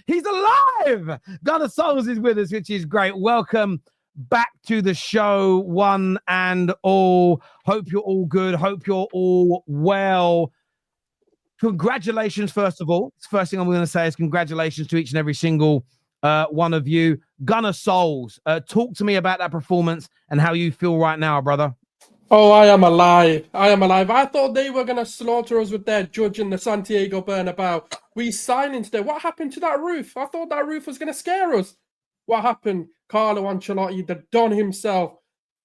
He's alive. Gunnar Souls is with us, which is great. Welcome back to the show, one and all. Hope you're all good. Hope you're all well. Congratulations, first of all. First thing I'm going to say is congratulations to each and every single one of you. Gunnar Souls, talk to me about that performance and how you feel right now, brother. Oh, I am alive. I am alive. I thought they were going to slaughter us with their judge in the Santiago Bernabeu. We silenced it. What happened to that roof? I thought that roof was going to scare us. What happened? Carlo Ancelotti, the Don himself.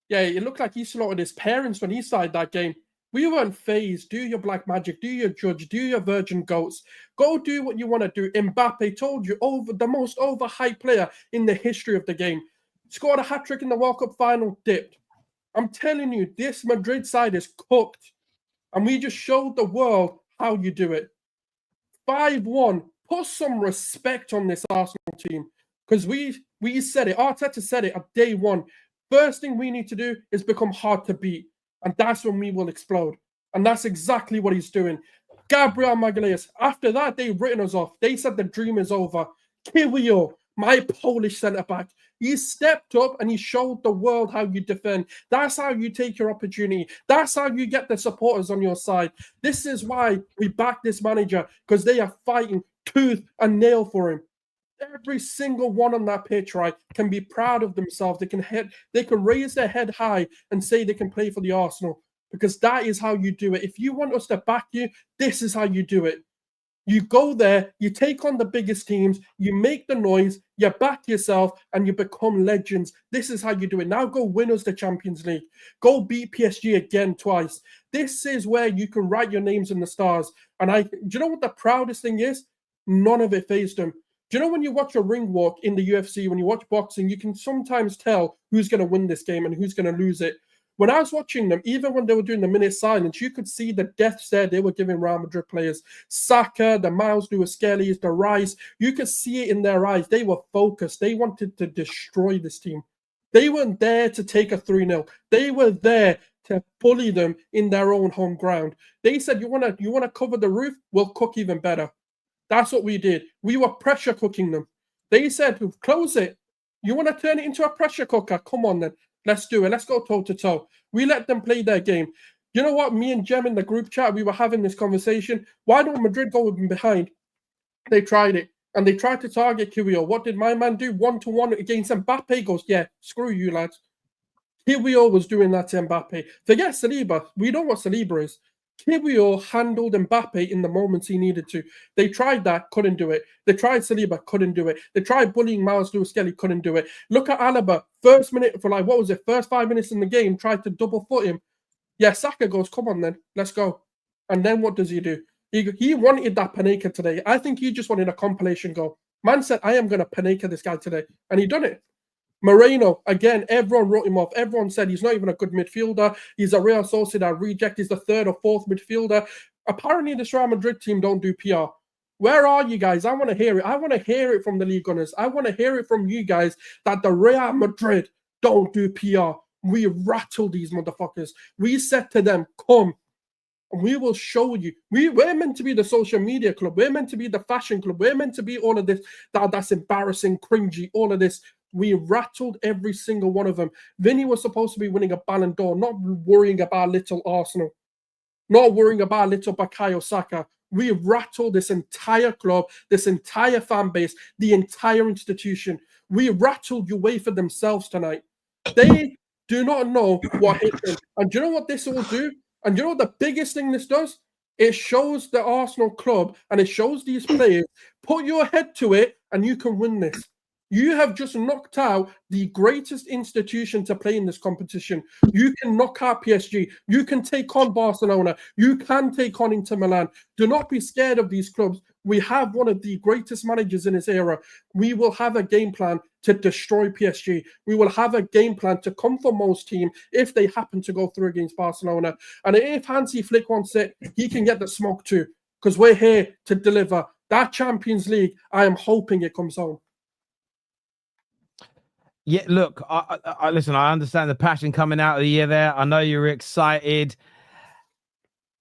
Yeah, it looked like he slaughtered his parents when he started that game. We weren't phased. Do your black magic. Do your judge. Do your virgin goats. Go do what you want to do. Mbappe told you, the most overhyped player in the history of the game. Scored a hat-trick in the World Cup final, dipped. I'm telling you, this Madrid side is cooked. And we just showed the world how you do it. 5-1. Put some respect on this Arsenal team. Because we said it. Arteta said it at day one. First thing we need to do is become hard to beat. And that's when we will explode. And that's exactly what he's doing. Gabriel Magalhaes, after that, they've written us off. They said the dream is over. Kiwior, my Polish centre-back, he stepped up and he showed the world how you defend. That's how you take your opportunity. That's how you get the supporters on your side. This is why we back this manager, because they are fighting tooth and nail for him. Every single one on that pitch, right, can be proud of themselves. They can raise their head high and say they can play for the Arsenal, because that is how you do it. If you want us to back you, this is how you do it. You go there, you take on the biggest teams, you make the noise, you back yourself, and you become legends. This is how you do it. Now go win us the Champions League. Go beat PSG again twice. This is where you can write your names in the stars. And do you know what the proudest thing is? None of it fazed them. Do you know when you watch a ring walk in the UFC, when you watch boxing, you can sometimes tell who's going to win this game and who's going to lose it. When I was watching them, even when they were doing the minute silence, you could see the death stare they were giving Real Madrid players. Saka, the Miles Lewis-Skellies, the Rice, you could see it in their eyes. They were focused. They wanted to destroy this team. They weren't there to take a 3-0. They were there to bully them in their own home ground. They said, you want to cover the roof? We'll cook even better. That's what we did. We were pressure cooking them. They said, close it. You want to turn it into a pressure cooker? Come on then. Let's do it. Let's go toe-to-toe. We let them play their game. You know what? Me and Jem in the group chat, we were having this conversation. Why don't Madrid go behind? They tried it. And they tried to target Kiwior. What did my man do? 1-to-1 against Mbappe. Goes, yeah, screw you, lads. Kiwior was doing that to Mbappe. Forget Saliba. We know what Saliba is. Kiwior handled Mbappe in the moments he needed to. They tried that, couldn't do it. They tried Saliba, couldn't do it. They tried bullying Miles Lewis-Skelly, couldn't do it. Look at Alaba, first minute for first 5 minutes in the game, tried to double foot him. Yeah, Saka goes, come on then, let's go. And then what does he do? He wanted that Panenka today. I think he just wanted a compilation goal. Man said, I am going to Panenka this guy today. And he done it. Moreno, again, everyone wrote him off. Everyone said he's not even a good midfielder. He's a Real Sociedad reject. He's the third or fourth midfielder. Apparently, this Real Madrid team don't do PR. Where are you guys? I want to hear it. I want to hear it from the league gunners. I want to hear it from you guys that the Real Madrid don't do PR. We rattled these motherfuckers. We said to them, come, and we will show you. We're meant to be the social media club. We're meant to be the fashion club. We're meant to be all of this. That's embarrassing, cringy, all of this. We rattled every single one of them. Vinny was supposed to be winning a Ballon d'Or, not worrying about little Arsenal, not worrying about little Bukayo Saka. We rattled this entire club, this entire fan base, the entire institution. We rattled UEFA themselves tonight. They do not know what hit them. And do you know what this will do? And do you know what the biggest thing this does? It shows the Arsenal club and it shows these players, put your head to it and you can win this. You have just knocked out the greatest institution to play in this competition. You can knock out PSG. You can take on Barcelona. You can take on Inter Milan. Do not be scared of these clubs. We have one of the greatest managers in this era. We will have a game plan to destroy PSG. We will have a game plan to come for most team if they happen to go through against Barcelona. And if Hansi Flick wants it, he can get the smoke too, because we're here to deliver. That Champions League, I am hoping it comes home. Yeah, look, I listen, I understand the passion coming out of the year there. I know you're excited.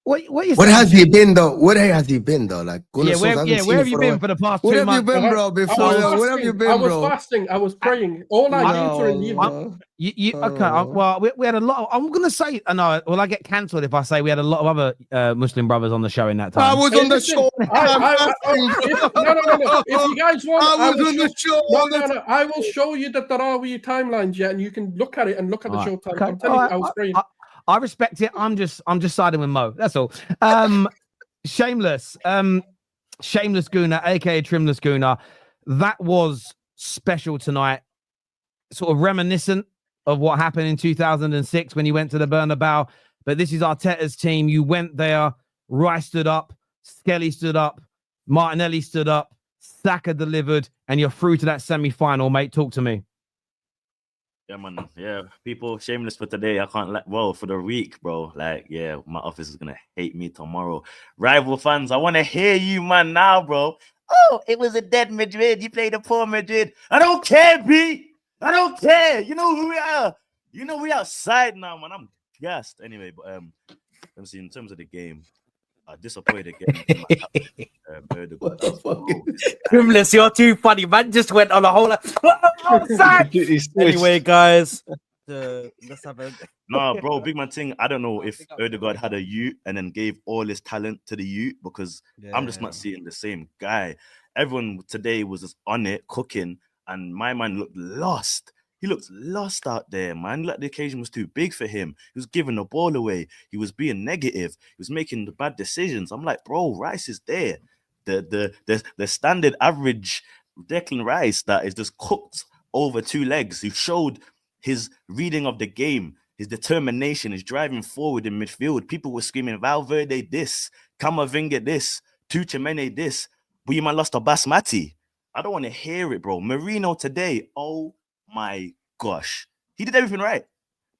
What has he been though? What has he been though? Like, where have you been for the past 2 months? What have you been, bro? Before what have you been, I was bro? fasting. I was praying. All I do to relieve okay? Well, we had a lot. I'm gonna say, no. Will I get cancelled if I say we had a lot of other Muslim brothers on the show in that time? I was on the show. No. If you guys want, I was on the show. No. I will show you the Tarawih timelines, yeah, and you can look at it and look at the show time. I'm telling you, I was praying. I respect it. I'm just siding with Mo. That's all. Shameless. Shameless Gooner, aka Trimless Gooner. That was special tonight. Sort of reminiscent of what happened in 2006 when you went to the Bernabeu. But this is Arteta's team. You went there. Rice stood up. Skelly stood up. Martinelli stood up. Saka delivered. And you're through to that semi-final, mate. Talk to me. Yeah, man. Yeah, people, shameless for today. I can't for the week, bro. Like, yeah, my office is gonna hate me tomorrow. Rival fans, I want to hear you, man, now, bro. Oh, it was a dead Madrid. You played a poor Madrid. I don't care, B. I don't care. You know who we are. You know we outside now, man. I'm gassed. Anyway, but let me see. In terms of the game, disappointed again. What the fuck? Grimless, you're too funny, man. Just went on a whole outside. Anyway, guys, let's have a No, bro, big man thing. I don't know if Ødegaard had a youth and then gave all his talent to the youth because I'm just not seeing the same guy. Everyone today was just on it, cooking, and my man looked lost. He looked lost out there, man. Like the occasion was too big for him. He was giving the ball away. He was being negative. He was making the bad decisions. I'm like, bro, Rice is there. The standard average Declan Rice that is just cooked over 2 legs. Who showed his reading of the game, his determination, his driving forward in midfield. People were screaming, Valverde this, Camavinga this, Tuchemene this. But you man lost to Basmati. I don't want to hear it, bro. Marino today, oh my gosh. He did everything right.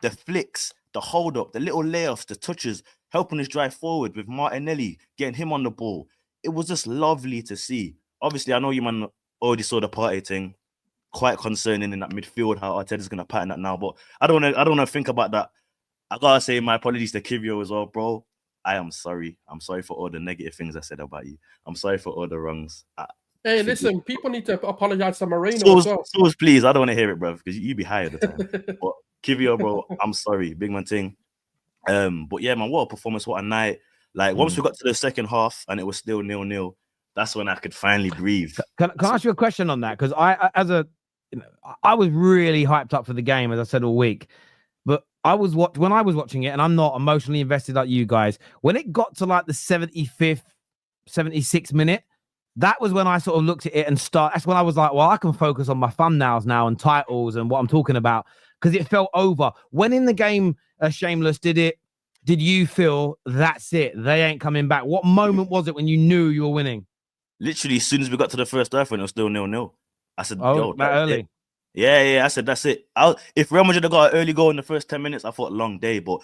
The flicks, the hold up, the little layoffs, the touches, helping us drive forward with Martinelli, getting him on the ball. It was just lovely to see. Obviously, I know you man already saw the party thing. Quite concerning in that midfield, how Arteta's going to pattern that now. But I don't want to think about that. I got to say my apologies to Kivio as well, bro. I am sorry. I'm sorry for all the negative things I said about you. I'm sorry for all the wrongs. Hey, listen, people need to apologize to Marino as well. So please, I don't want to hear it, bro, because you be high at the time. But Kivio, bro, I'm sorry. Big man thing. But yeah, man, what a performance, what a night. Like, once we got to the second half and it was still 0-0, that's when I could finally breathe. Can I ask you a question on that? Because I was really hyped up for the game, as I said all week. But when I was watching it, and I'm not emotionally invested like you guys, when it got to like the 75th, 76th minute, that was when I sort of looked at it and that's when I was like, well, I can focus on my thumbnails now and titles and what I'm talking about, because it felt over. When in the game, Shameless, did you feel that's it? They ain't coming back? What moment was it when you knew you were winning? Literally, as soon as we got to the first half, when it was still 0-0, I said, "Oh, that early." It. Yeah. I said, that's it. If Real Madrid had got an early goal in the first 10 minutes, I thought long day. But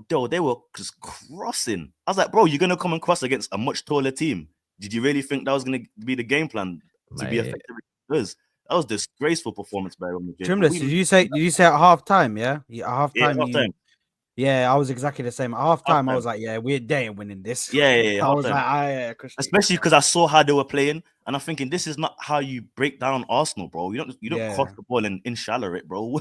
they were just crossing. I was like, bro, you're gonna come and cross against a much taller team. Did you really think that was gonna be the game plan to be effective? Because that was disgraceful performance by Real Madrid. Trimless, did you say at half time? Yeah, at half time. Yeah, half time. Yeah, I was exactly the same. At half time, I was like, yeah, they ain't winning this. Yeah. I was like, especially because I saw how they were playing, and I'm thinking this is not how you break down Arsenal, bro. You don't cross the ball and inshallah it, bro.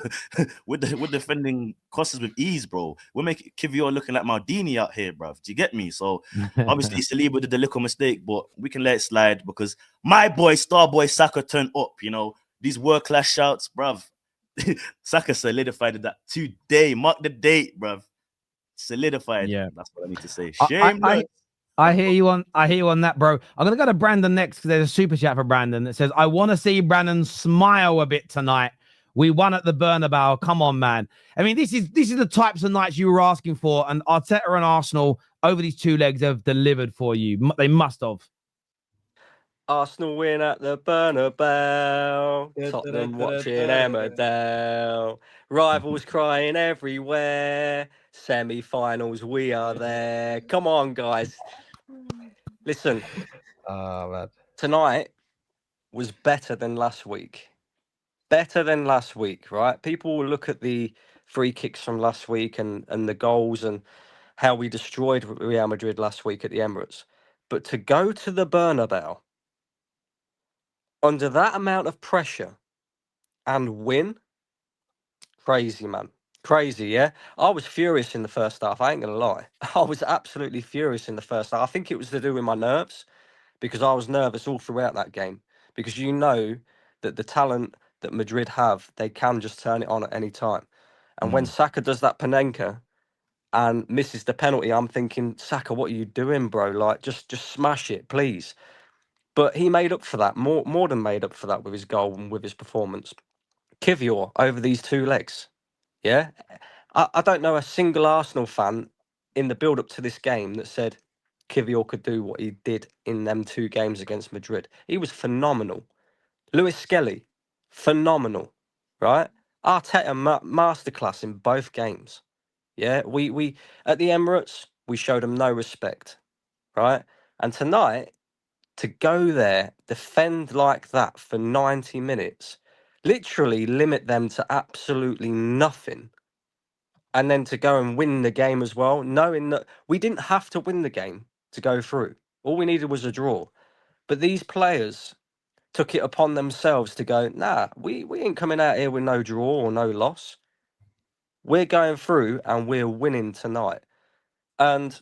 We're defending crosses with ease, bro. We're making Kivio looking like Maldini out here, bro. Do you get me? So obviously Saliba did the little mistake, but we can let it slide because my boy, star boy Saka turned up. You know, these world-class shouts, bruv. Saka solidified that today. Mark the date, bruv. Solidified. Yeah, that's what I need to say. Shameless. I hear you on that, bro. I'm gonna go to Brandon next because there's a super chat for Brandon that says, "I want to see Brandon smile a bit tonight. We won at the Bernabeu. Come on, man. I mean, this is the types of nights you were asking for, and Arteta and Arsenal over these 2 legs have delivered for you. They must have." Arsenal win at the Bernabeu. Tottenham watching Emmerdale. Rivals crying everywhere. Semi-finals, we are there. Come on, guys. Listen. man. Tonight was better than last week. Better than last week, right? People will look at the free kicks from last week and the goals, and how we destroyed Real Madrid last week at the Emirates. But to go to the Bernabeu under that amount of pressure and win, crazy, man. Crazy, yeah? I was furious in the first half. I ain't going to lie. I was absolutely furious in the first half. I think it was to do with my nerves because I was nervous all throughout that game because you know that the talent that Madrid have, they can just turn it on at any time. And when Saka does that Panenka and misses the penalty, I'm thinking, Saka, what are you doing, bro? Like, just smash it, please. But he made up for that, more than made up for that with his goal and with his performance. Kivior over these 2 legs, yeah? I don't know a single Arsenal fan in the build-up to this game that said Kivior could do what he did in them 2 games against Madrid. He was phenomenal. Lewis Skelly, phenomenal, right? Arteta, masterclass in both games. Yeah, we at the Emirates, we showed him no respect, right? And tonight, to go there, defend like that for 90 minutes, literally limit them to absolutely nothing, and then to go and win the game as well, knowing that we didn't have to win the game to go through. All we needed was a draw. But these players took it upon themselves to go, nah, we ain't coming out here with no draw or no loss. We're going through and we're winning tonight. And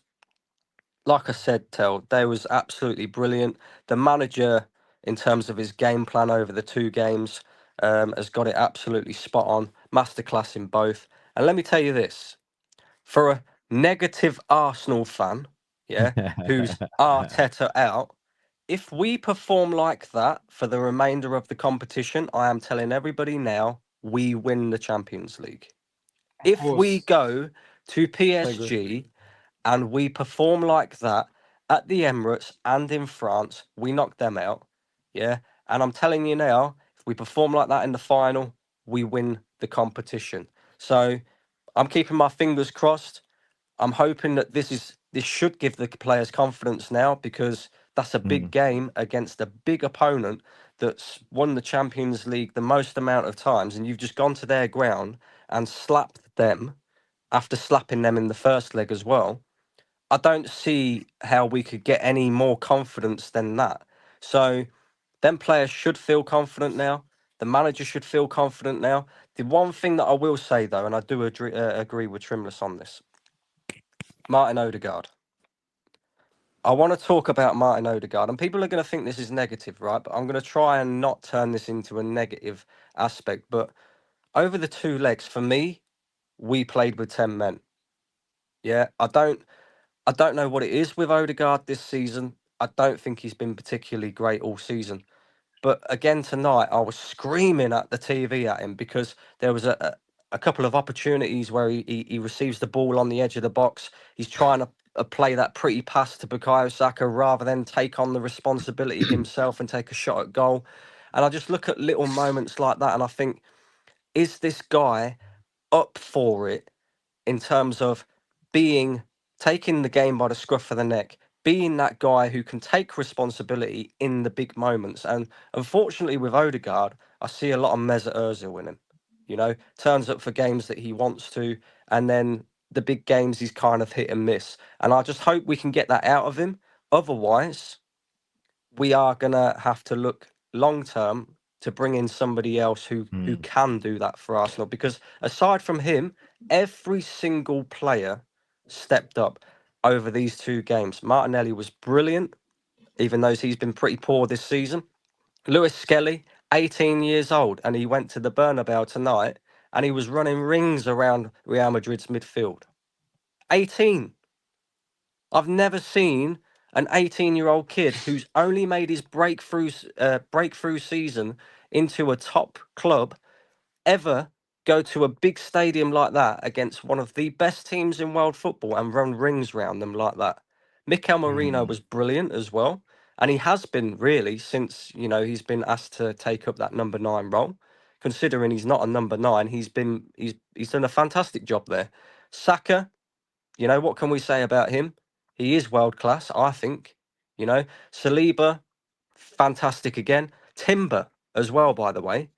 like I said, Tel, they was absolutely brilliant. The manager, in terms of his game plan over the 2 games, has got it absolutely spot on. Masterclass in both. And let me tell you this, for a negative Arsenal fan, yeah, who's Arteta out, if we perform like that for the remainder of the competition, I am telling everybody now, we win the Champions League. If we go to PSG and we perform like that at the Emirates and in France, we knock them out. Yeah. And I'm telling you now, if we perform like that in the final, we win the competition. So I'm keeping my fingers crossed. I'm hoping that this should give the players confidence now because that's a big game against a big opponent that's won the Champions League the most amount of times, and you've just gone to their ground and slapped them after slapping them in the first leg as well. I don't see how we could get any more confidence than that. So them players should feel confident now. The manager should feel confident now. The one thing that I will say though, and I do agree with Trimless on this, Martin Odegaard. I want to talk about Martin Odegaard, and people are going to think this is negative, right? But I'm going to try and not turn this into a negative aspect. But over the 2 legs, for me, we played with 10 men. Yeah, I don't know what it is with Odegaard this season. I don't think he's been particularly great all season. But again tonight, I was screaming at the TV at him because there was a couple of opportunities where he receives the ball on the edge of the box. He's trying to play that pretty pass to Bukayo Saka rather than take on the responsibility himself and take a shot at goal. And I just look at little moments like that and I think, is this guy up for it in terms of taking the game by the scruff of the neck, being that guy who can take responsibility in the big moments? And unfortunately with Odegaard, I see a lot of Mesut Ozil in him. You know, turns up for games that he wants to, and then the big games he's kind of hit and miss. And I just hope we can get that out of him. Otherwise, we are gonna have to look long term to bring in somebody else who can do that for Arsenal. Because aside from him, every single player stepped up over these 2 games. Martinelli was brilliant, even though he's been pretty poor this season. Lewis Skelly, 18 years old, and he went to the Bernabeu tonight and he was running rings around Real Madrid's midfield. 18. I've never seen an 18-year-old kid who's only made his breakthrough season into a top club ever go to a big stadium like that against one of the best teams in world football and run rings round them like that. Mikel Merino was brilliant as well, and he has been really since he's been asked to take up that number 9 role. Considering he's not a number 9, he's done a fantastic job there. Saka, what can we say about him? He is world class, I think. Saliba, fantastic again. Timber as well, by the way.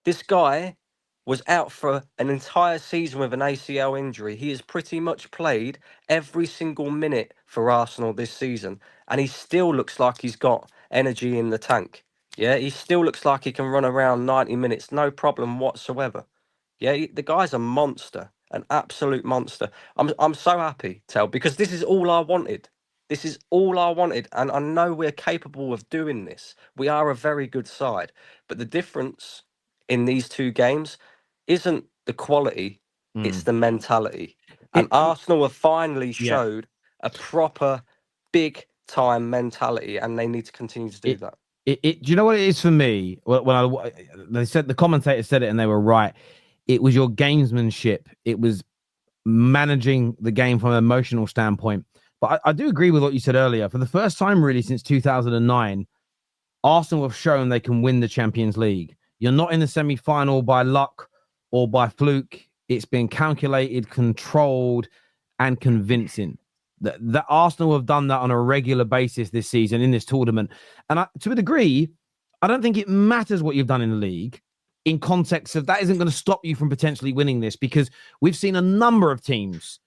This guy, was out for an entire season with an ACL injury. He has pretty much played every single minute for Arsenal this season, and he still looks like he's got energy in the tank. Yeah, he still looks like he can run around 90 minutes, no problem whatsoever. Yeah, the guy's a monster, an absolute monster. I'm so happy, Tel, because this is all I wanted. This is all I wanted, and I know we're capable of doing this. We are a very good side, but the difference in these two games isn't the quality, it's the mentality. And Arsenal have finally showed a proper big time mentality, and they need to continue to do that. Do you know what it is for me? When they said, the commentator said it, and they were right. It was your gamesmanship. It was managing the game from an emotional standpoint. But I do agree with what you said earlier. For the first time, really, since 2009, Arsenal have shown they can win the Champions League. You're not in the semi-final by luck or by fluke. It's been calculated, controlled, and convincing. That Arsenal have done that on a regular basis this season in this tournament. And to a degree, I don't think it matters what you've done in the league in context of that isn't going to stop you from potentially winning this, because we've seen a number of teams,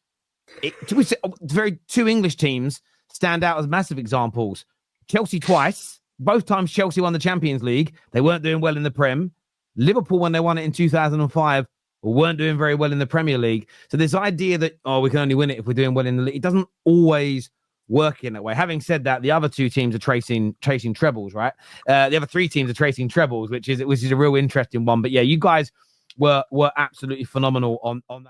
two English teams stand out as massive examples. Chelsea twice. Both times Chelsea won the Champions League. They weren't doing well in the Prem. Liverpool, when they won it in 2005, weren't doing very well in the Premier League. So this idea that, we can only win it if we're doing well in the league, it doesn't always work in that way. Having said that, the other two teams are chasing trebles, right? The other three teams are chasing trebles, which is a real interesting one. But yeah, you guys were absolutely phenomenal on that.